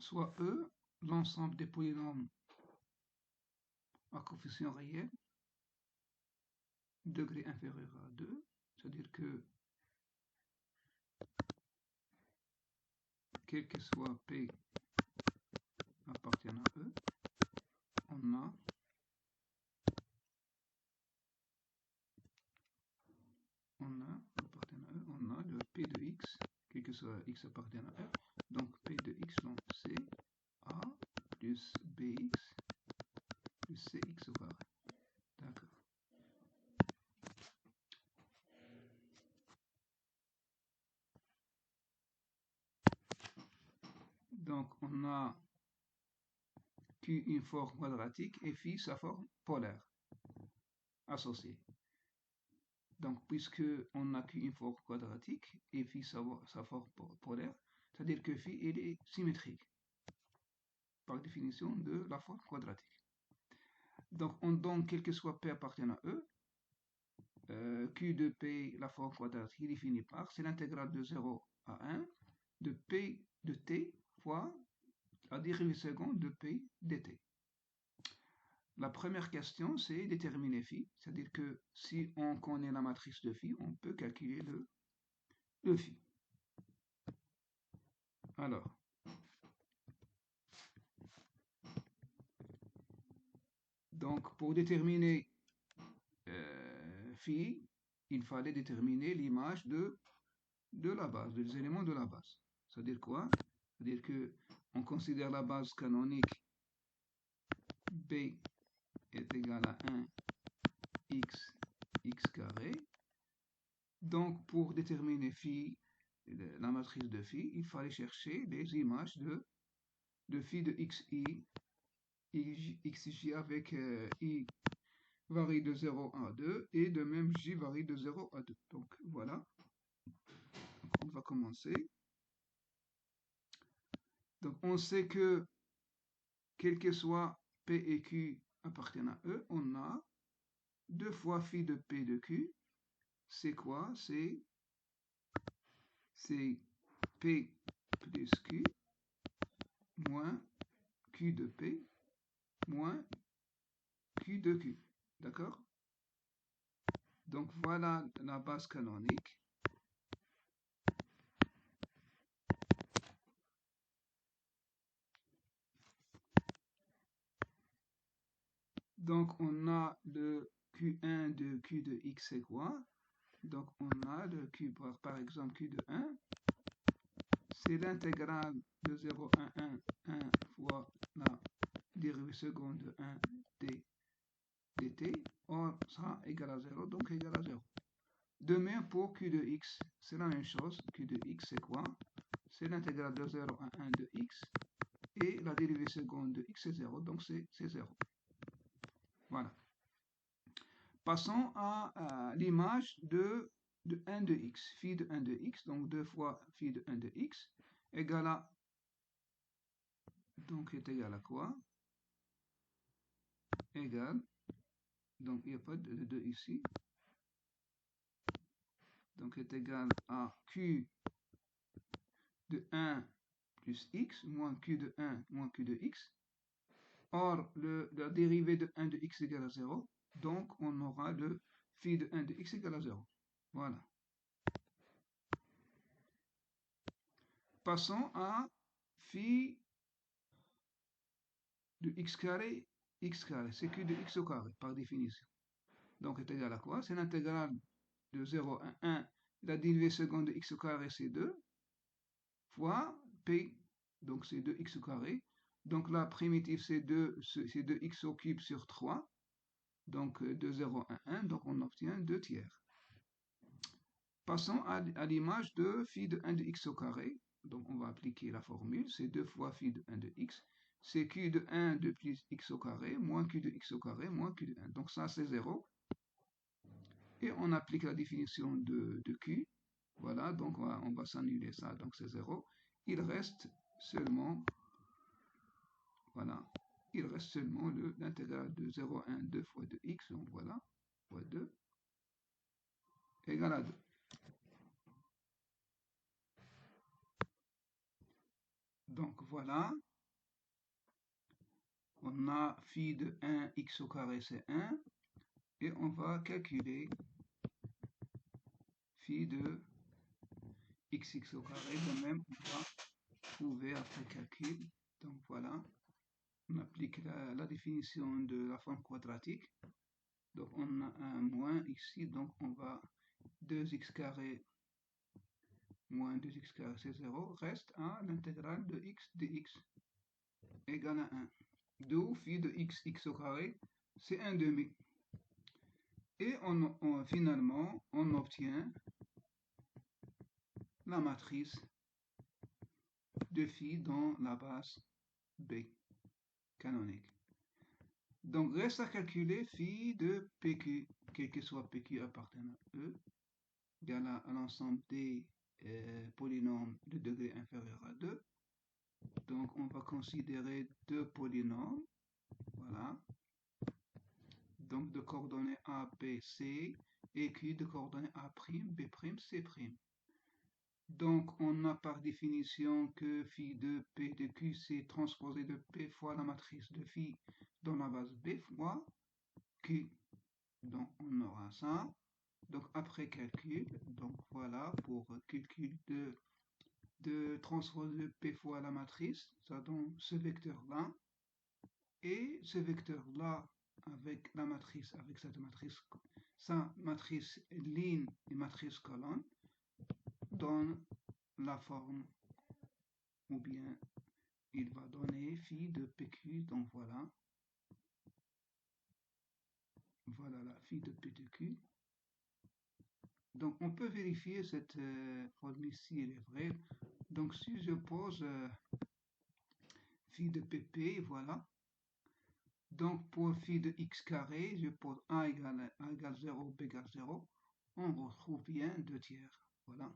soit E, l'ensemble des polynômes à coefficient réel, degré inférieur à 2, c'est-à-dire que quel que soit P appartiennent à E, on a le P de X, quel que soit X appartient à E, donc P de X, donc c'est A plus BX plus CX au carré. D'accord. Donc on a Q une forme quadratique et phi sa forme polaire associée. Donc puisque on a Q une forme quadratique et phi sa forme polaire, c'est-à-dire que phi il est symétrique par définition de la forme quadratique. Donc on donne quel que soit P appartenant à E, Q de P, la forme quadratique, il est fini par, c'est l'intégrale de 0 à 1 de P de T fois la dérivée seconde de P dt. La première question, c'est déterminer phi, c'est-à-dire que si on connaît la matrice de phi, on peut calculer le phi. Alors, donc pour déterminer phi, il fallait déterminer l'image de la base, des éléments de la base. C'est-à-dire quoi? C'est-à-dire que on considère la base canonique B est égal à 1 x carré. Donc pour déterminer phi, la matrice de phi, il fallait chercher des images de phi de xi, xj avec i varie de 0 à 2 et de même j varie de 0 à 2. Donc voilà, on va commencer. Donc on sait que quel que soit P et Q appartiennent à E, on a 2 fois phi de P de Q. C'est quoi? C'est P plus Q moins Q de P moins Q de Q. D'accord? Donc voilà la base canonique. Donc on a le Q1 de Q de X, c'est quoi? Donc on a le Q par exemple Q de 1, c'est l'intégrale de 0 à 1 fois la dérivée seconde de 1 dt, or sera égal à 0, donc égal à 0. De même pour Q de X, c'est la même chose. Q de X, c'est quoi? C'est l'intégrale de 0 à 1 de X, et la dérivée seconde de X, c'est 0, donc c'est 0. Voilà. Passons à l'image de 1 de x, phi de 1 de x, donc 2 fois phi de 1 de x, égale à, donc est égal à quoi? Égal, donc il n'y a pas de 2 ici, donc est égal à q de 1 plus x, moins q de 1 moins q de x. Or, la dérivée de 1 de x égale à 0, donc on aura le phi de 1 de x égale à 0. Voilà. Passons à phi de x carré, c'est q de x au carré, par définition. Donc est égal à quoi? C'est l'intégrale de 0 à 1, la dérivée seconde de x au carré, c'est 2, fois p, donc c'est 2x au carré. Donc la primitive, c'est 2x au cube sur 3, donc de 0 à 1, donc on obtient 2 tiers. Passons à l'image de phi de 1 de x au carré. Donc on va appliquer la formule, c'est 2 fois phi de 1 de x, c'est q de 1 de plus x au carré, moins q de x au carré, moins q de 1. Donc ça c'est 0. Et on applique la définition de q. Voilà, donc on va s'annuler ça, donc c'est 0. Il reste seulement, voilà, il reste seulement l'intégrale de 0 à 1, 2 fois 2x, donc voilà, fois 2, égale à 2. Donc voilà, On a phi de 1 x au carré, c'est 1. Et on va calculer phi de xx au carré. De même, on va trouver après calcul. Donc voilà, on applique la définition de la forme quadratique. Donc on a un moins ici, donc on va 2x carré moins 2x carré, c'est 0, reste à l'intégrale de x dx égale à 1. D'où phi de x au carré, c'est 1 demi. Et finalement, on obtient la matrice de phi dans la base B canonique. Donc reste à calculer phi de PQ, quel que soit PQ appartenant à E, égale à l'ensemble des polynômes de degré inférieur à 2. Donc on va considérer deux polynômes, voilà. Donc de coordonnées A, B, C, et Q de coordonnées A', B', C'. Donc on a par définition que phi de P de Q c'est transposé de P fois la matrice de phi dans la base B fois Q. Donc on aura ça. Donc après calcul, donc voilà pour calcul de transpose de P fois la matrice, ça donne ce vecteur-là. Et ce vecteur-là avec la matrice, avec cette matrice, sa matrice ligne et matrice colonne, donne la forme, ou bien il va donner phi de PQ, donc voilà. Voilà la phi de P de Q. Donc on peut vérifier cette forme ici, elle est vraie. Donc si je pose phi de PP, voilà. Donc pour phi de x carré, je pose A égale 0, B égale 0. On retrouve bien 2 tiers. Voilà.